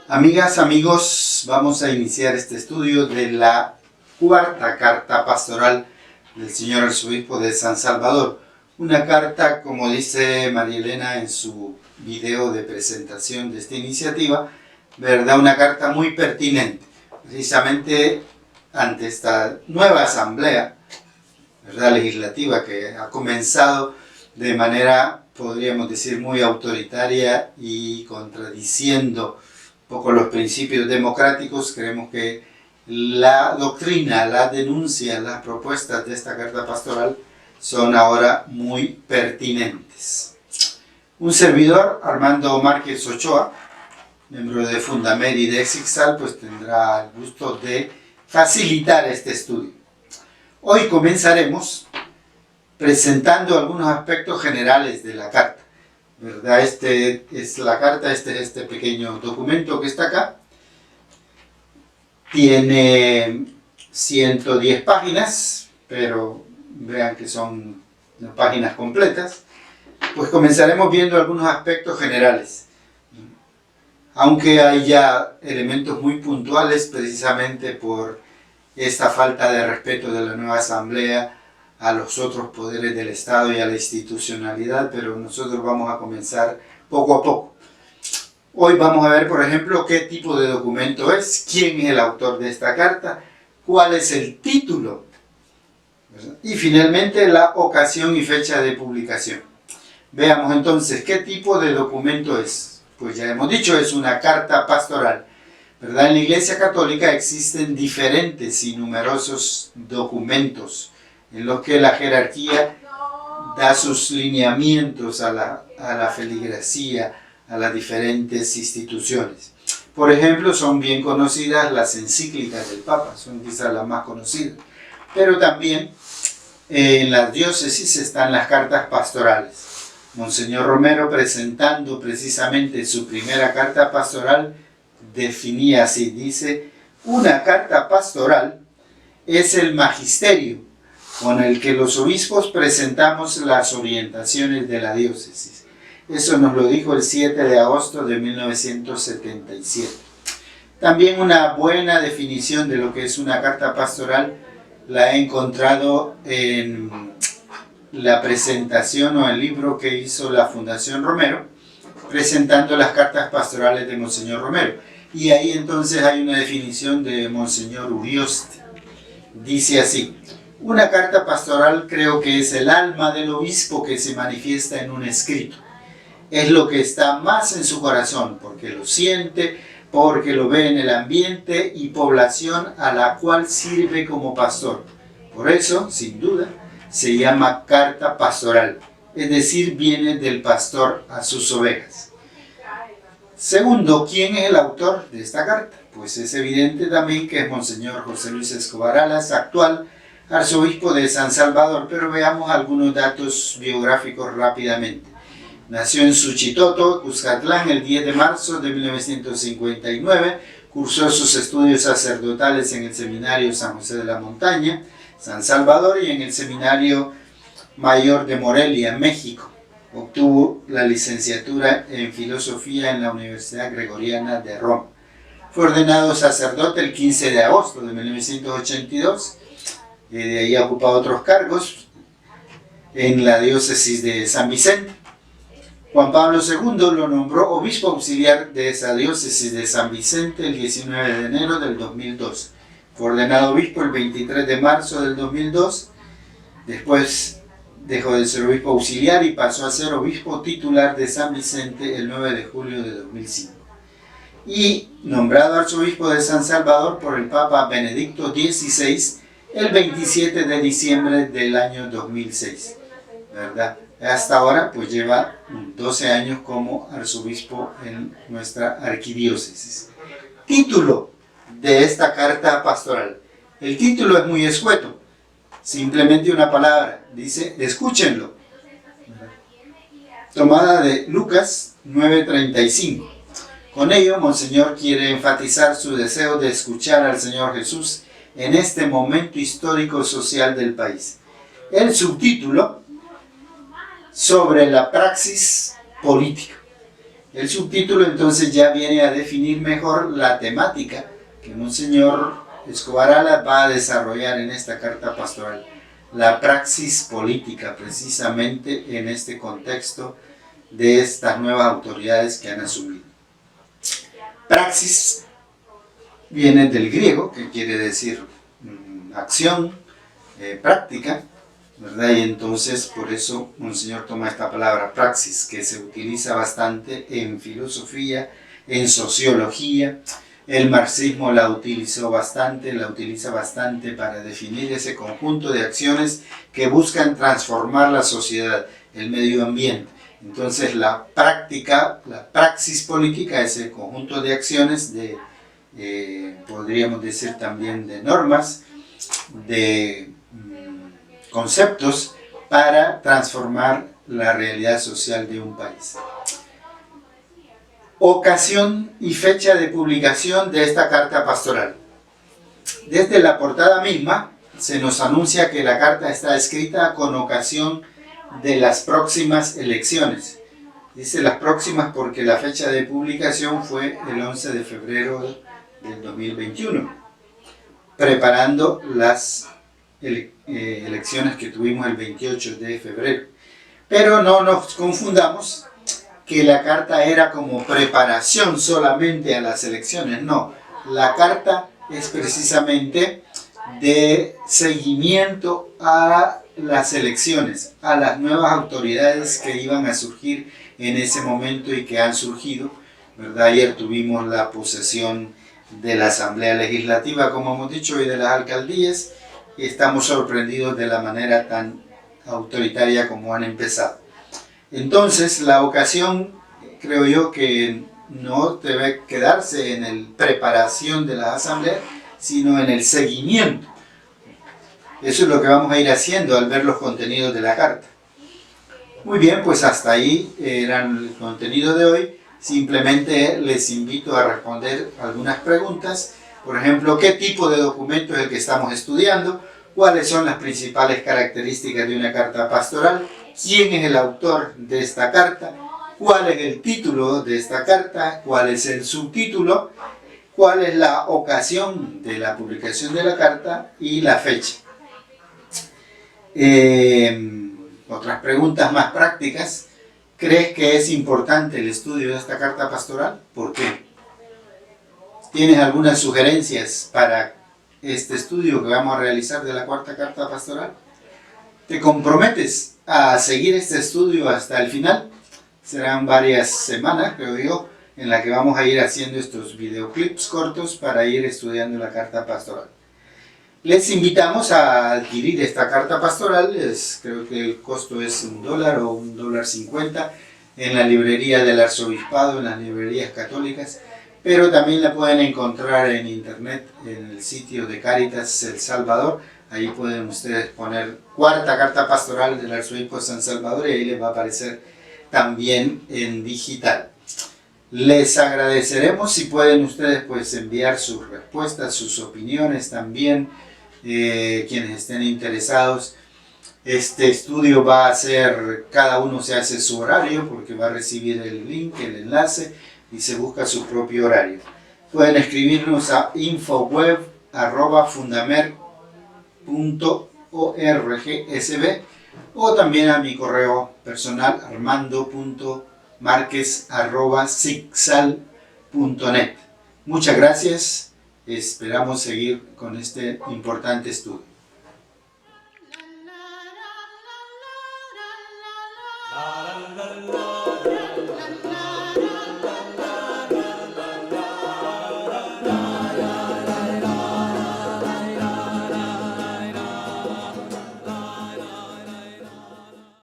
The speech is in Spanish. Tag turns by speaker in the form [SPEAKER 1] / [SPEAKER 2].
[SPEAKER 1] Amigas, amigos, vamos a iniciar este estudio de la cuarta carta pastoral del señor arzobispo de San Salvador. Una carta, como dice María Elena en su video de presentación de esta iniciativa, ¿verdad? Una carta muy pertinente, precisamente ante esta nueva asamblea, ¿verdad?, legislativa que ha comenzado de manera, podríamos decir, muy autoritaria y contradiciendo un poco los principios democráticos. Creemos que la doctrina, la denuncia, las propuestas de esta carta pastoral son ahora muy pertinentes. Un servidor, Armando Márquez Ochoa, miembro de Fundamer y de Exixal, pues tendrá el gusto de facilitar este estudio. Hoy comenzaremos presentando algunos aspectos generales de la carta, ¿verdad? Este es la carta, este es este pequeño documento que está acá. Tiene 110 páginas, pero vean que son páginas completas. Pues comenzaremos viendo algunos aspectos generales, aunque hay ya elementos muy puntuales precisamente por esta falta de respeto de la nueva asamblea a los otros poderes del Estado y a la institucionalidad, pero nosotros vamos a comenzar poco a poco. Hoy vamos a ver, por ejemplo, qué tipo de documento es, quién es el autor de esta carta, cuál es el título, ¿verdad?, y finalmente la ocasión y fecha de publicación. Veamos entonces qué tipo de documento es. Pues ya hemos dicho, es una carta pastoral, ¿verdad? En la Iglesia Católica existen diferentes y numerosos documentos en los que la jerarquía da sus lineamientos a la feligresía, a las diferentes instituciones. Por ejemplo, son bien conocidas las encíclicas del Papa, son quizás las más conocidas, pero también en las diócesis están las cartas pastorales. Monseñor Romero, presentando precisamente su primera carta pastoral, definía así, dice: una carta pastoral es el magisterio con el que los obispos presentamos las orientaciones de la diócesis. Eso nos lo dijo el 7 de agosto de 1977. También una buena definición de lo que es una carta pastoral la he encontrado en la presentación o el libro que hizo la Fundación Romero, presentando las cartas pastorales de Monseñor Romero. Y ahí entonces hay una definición de Monseñor Urioste. Dice así: una carta pastoral creo que es el alma del obispo que se manifiesta en un escrito. Es lo que está más en su corazón, porque lo siente, porque lo ve en el ambiente y población a la cual sirve como pastor. Por eso, sin duda, se llama carta pastoral, es decir, viene del pastor a sus ovejas. Segundo, ¿quién es el autor de esta carta? Pues es evidente también que es Monseñor José Luis Escobar Alas, actual arzobispo de San Salvador, pero veamos algunos datos biográficos rápidamente. Nació en Suchitoto, Cuscatlán, el 10 de marzo de 1959, cursó sus estudios sacerdotales en el Seminario San José de la Montaña, San Salvador, y en el Seminario Mayor de Morelia, México. Obtuvo la licenciatura en Filosofía en la Universidad Gregoriana de Roma. Fue ordenado sacerdote el 15 de agosto de 1982, y de ahí ha ocupado otros cargos en la diócesis de San Vicente. Juan Pablo II lo nombró obispo auxiliar de esa diócesis de San Vicente el 19 de enero del 2002. Fue ordenado obispo el 23 de marzo del 2002, después dejó de ser obispo auxiliar y pasó a ser obispo titular de San Vicente el 9 de julio de 2005. Y nombrado arzobispo de San Salvador por el Papa Benedicto XVI el 27 de diciembre del año 2006, ¿verdad? Hasta ahora pues lleva 12 años como arzobispo en nuestra arquidiócesis. Título de esta carta pastoral. El título es muy escueto, simplemente una palabra, dice: escúchenlo. Tomada de Lucas 9:35. Con ello, Monseñor quiere enfatizar su deseo de escuchar al Señor Jesús en este momento histórico social del país. El subtítulo sobre la praxis política. El subtítulo entonces ya viene a definir mejor la temática que Monseñor Escobar Alas va a desarrollar en esta carta pastoral. La praxis política, precisamente en este contexto de estas nuevas autoridades que han asumido. Praxis viene del griego, que quiere decir acción, práctica, ¿verdad? Y entonces por eso Monseñor toma esta palabra praxis, que se utiliza bastante en filosofía, en sociología. El marxismo la utiliza bastante para definir ese conjunto de acciones que buscan transformar la sociedad, el medio ambiente. Entonces la práctica, la praxis política es el conjunto de acciones, podríamos decir también de normas, de conceptos para transformar la realidad social de un país. Ocasión y fecha de publicación de esta carta pastoral. Desde la portada misma se nos anuncia que la carta está escrita con ocasión de las próximas elecciones. Dice las próximas porque la fecha de publicación fue el 11 de febrero del 2021, preparando las elecciones que tuvimos el 28 de febrero. Pero no nos confundamos que la carta era como preparación solamente a las elecciones. No, la carta es precisamente de seguimiento a las elecciones, a las nuevas autoridades que iban a surgir en ese momento y que han surgido, ¿verdad? Ayer tuvimos la posesión de la Asamblea Legislativa, como hemos dicho, y de las alcaldías, y estamos sorprendidos de la manera tan autoritaria como han empezado. Entonces, la ocasión, creo yo, que no debe quedarse en la preparación de la asamblea, sino en el seguimiento. Eso es lo que vamos a ir haciendo al ver los contenidos de la carta. Muy bien, pues hasta ahí era el contenido de hoy. Simplemente les invito a responder algunas preguntas. Por ejemplo, ¿qué tipo de documento es el que estamos estudiando? ¿Cuáles son las principales características de una carta pastoral? ¿Quién es el autor de esta carta? ¿Cuál es el título de esta carta? ¿Cuál es el subtítulo? ¿Cuál es la ocasión de la publicación de la carta? Y la fecha. Otras preguntas más prácticas. ¿Crees que es importante el estudio de esta carta pastoral? ¿Por qué? ¿Tienes algunas sugerencias para este estudio que vamos a realizar de la cuarta carta pastoral? ¿Te comprometes a seguir este estudio hasta el final? Serán varias semanas, creo yo, en las que vamos a ir haciendo estos videoclips cortos para ir estudiando la carta pastoral. Les invitamos a adquirir esta carta pastoral. Creo que el costo es $1 o $1.50 en la librería del Arzobispado, en las librerías católicas, pero también la pueden encontrar en internet, en el sitio de Cáritas El Salvador. Ahí pueden ustedes poner cuarta carta pastoral del Arzobispo de San Salvador y ahí les va a aparecer también en digital. Les agradeceremos si pueden ustedes pues enviar sus respuestas, sus opiniones también, quienes estén interesados. Este estudio va a ser, cada uno se hace su horario porque va a recibir el link, el enlace y se busca su propio horario. Pueden escribirnos a info@fundamer.org.sb o también a mi correo personal armando.marquez@sigsal.net. Muchas gracias. Esperamos seguir con este importante estudio.
[SPEAKER 2] La, la, la, la.